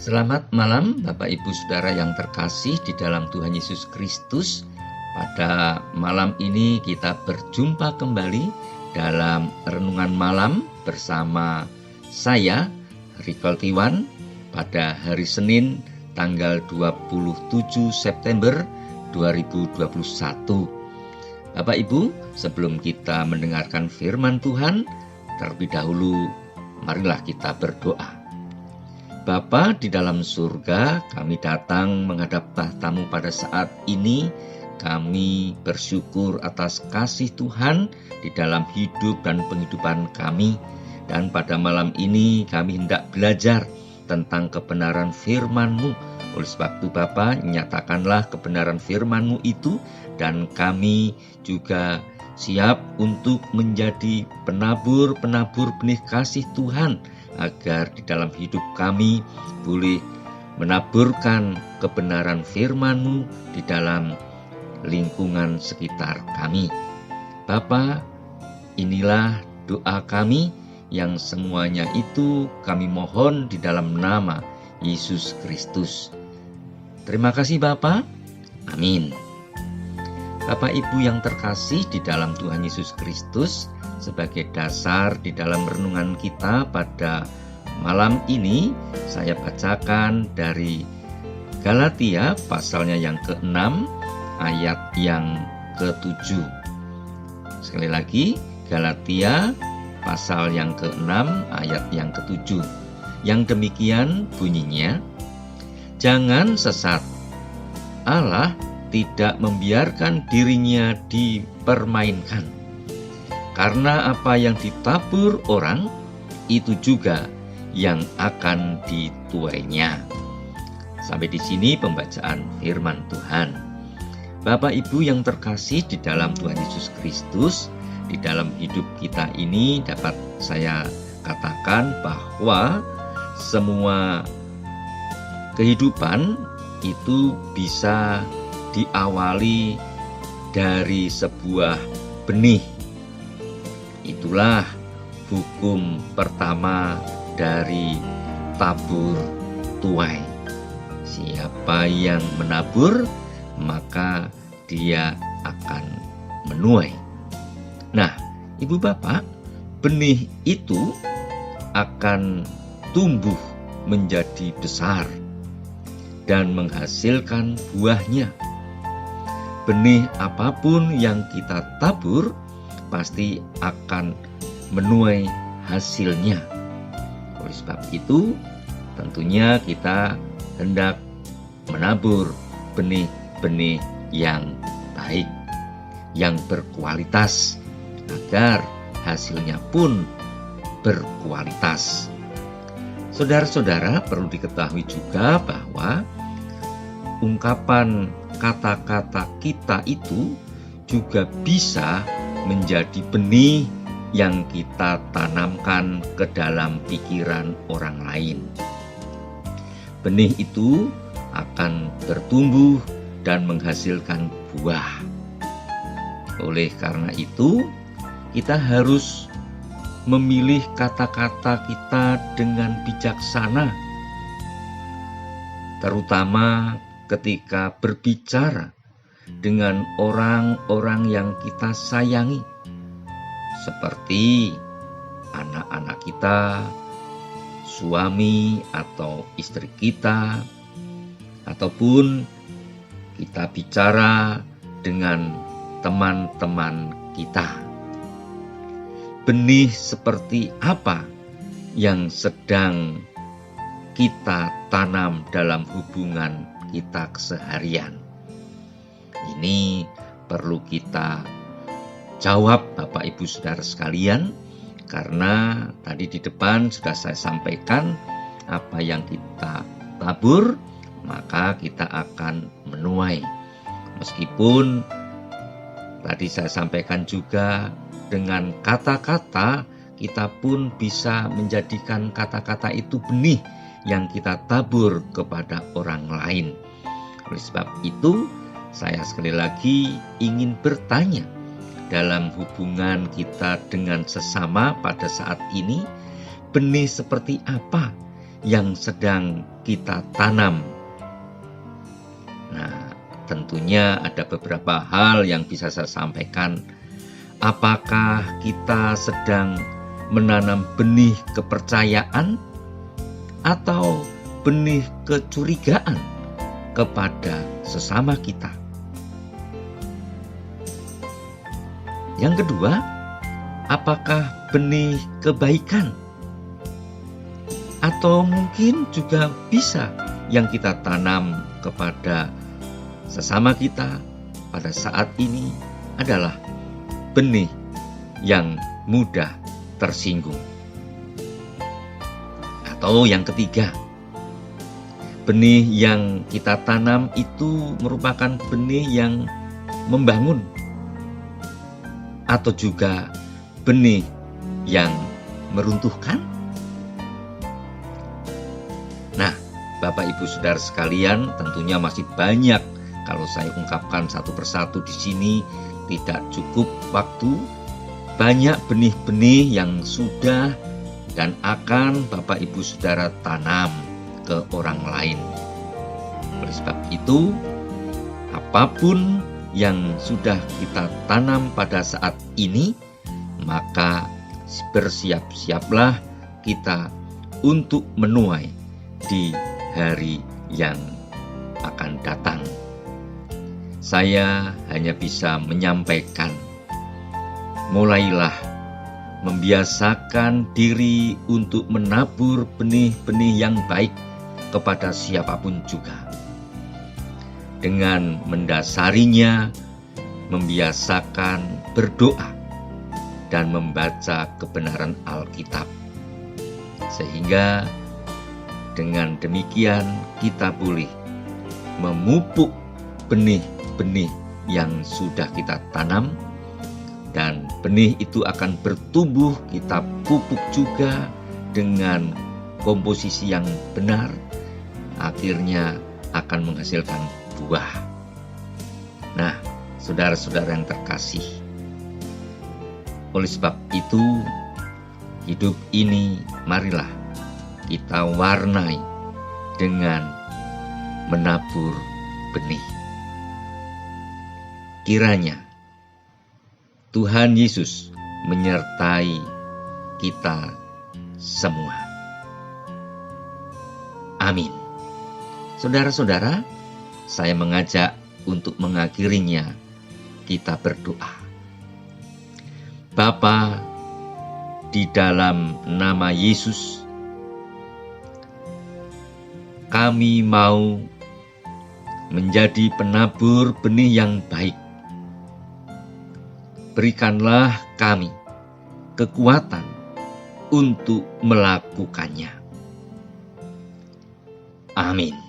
Selamat malam Bapak Ibu Saudara yang terkasih di dalam Tuhan Yesus Kristus. Pada malam ini kita berjumpa kembali dalam renungan malam bersama saya, Rikol Tiwan, pada hari Senin tanggal 27 September 2021. Bapak Ibu, sebelum kita mendengarkan firman Tuhan, terlebih dahulu marilah kita berdoa. Bapa di dalam surga, kami datang menghadap tahta-Mu pada saat ini. Kami bersyukur atas kasih Tuhan di dalam hidup dan penghidupan kami. Dan pada malam ini kami hendak belajar tentang kebenaran firman-Mu. Oleh sebab itu Bapa, nyatakanlah kebenaran firman-Mu itu, dan kami juga siap untuk menjadi penabur-penabur benih kasih Tuhan, agar di dalam hidup kami boleh menaburkan kebenaran firman-Mu di dalam lingkungan sekitar kami. Bapa, inilah doa kami yang semuanya itu kami mohon di dalam nama Yesus Kristus. Terima kasih Bapa. Amin. Bapak Ibu yang terkasih di dalam Tuhan Yesus Kristus, sebagai dasar di dalam renungan kita pada malam ini, saya bacakan dari Galatia pasalnya yang ke-6 ayat yang ke-7. Sekali lagi, Galatia pasal yang ke-6 ayat yang ke-7. Yang demikian bunyinya, jangan sesat. Allah tidak membiarkan dirinya dipermainkan. Karena apa yang ditabur orang, itu juga yang akan dituainya. Sampai di sini pembacaan firman Tuhan. Bapak Ibu yang terkasih di dalam Tuhan Yesus Kristus, di dalam hidup kita ini dapat saya katakan bahwa semua kehidupan itu bisa diawali dari sebuah benih. Itulah hukum pertama dari tabur tuai. Siapa yang menabur, maka dia akan menuai. Nah, Ibu Bapak, benih itu akan tumbuh menjadi besar dan menghasilkan buahnya. Benih apapun yang kita tabur pasti akan menuai hasilnya. Oleh sebab itu, tentunya kita hendak menabur benih-benih yang baik, yang berkualitas, agar hasilnya pun berkualitas. Saudara-saudara, perlu diketahui juga bahwa ungkapan kata-kata kita itu juga bisa menjadi benih yang kita tanamkan ke dalam pikiran orang lain. Benih itu akan bertumbuh dan menghasilkan buah. Oleh karena itu, kita harus memilih kata-kata kita dengan bijaksana, terutama ketika berbicara dengan orang-orang yang kita sayangi, seperti anak-anak kita, suami atau istri kita, ataupun kita bicara dengan teman-teman kita. Benih seperti apa yang sedang kita tanam dalam hubungan kita keseharian? Ini perlu kita jawab Bapak Ibu Saudara sekalian, karena tadi di depan sudah saya sampaikan, apa yang kita tabur maka kita akan menuai. Meskipun tadi saya sampaikan juga, dengan kata-kata kita pun bisa menjadikan kata-kata itu benih yang kita tabur kepada orang lain. Oleh sebab itu, saya sekali lagi ingin bertanya, dalam hubungan kita dengan sesama pada saat ini, benih seperti apa yang sedang kita tanam. Nah, tentunya ada beberapa hal yang bisa saya sampaikan. Apakah kita sedang menanam benih kepercayaan atau benih kecurigaan kepada sesama kita? Yang kedua, apakah benih kebaikan? Atau mungkin juga bisa yang kita tanam kepada sesama kita pada saat ini adalah benih yang mudah tersinggung. Atau yang ketiga, benih yang kita tanam itu merupakan benih yang membangun, atau juga benih yang meruntuhkan. Nah, Bapak Ibu Saudara sekalian, tentunya masih banyak kalau saya ungkapkan satu persatu di sini, tidak cukup waktu. Banyak benih-benih yang sudah dan akan Bapak Ibu Saudara tanam ke orang lain. Oleh sebab itu, apapun yang sudah kita tanam pada saat ini, maka bersiap-siaplah kita untuk menuai di hari yang akan datang. Saya hanya bisa menyampaikan, mulailah membiasakan diri untuk menabur benih-benih yang baik kepada siapapun juga. Dengan mendasarinya, membiasakan berdoa dan membaca kebenaran Alkitab. Sehingga dengan demikian kita boleh memupuk benih-benih yang sudah kita tanam, dan benih itu akan bertumbuh, kita pupuk juga dengan komposisi yang benar, akhirnya akan menghasilkan buah. Nah, saudara-saudara yang terkasih, oleh sebab itu, hidup ini marilah kita warnai dengan menabur benih. Kiranya Tuhan Yesus menyertai kita semua. Amin. Saudara-saudara, saya mengajak untuk mengakhirinya, kita berdoa. Bapa, di dalam nama Yesus, kami mau menjadi penabur benih yang baik. Berikanlah kami kekuatan untuk melakukannya. Amin.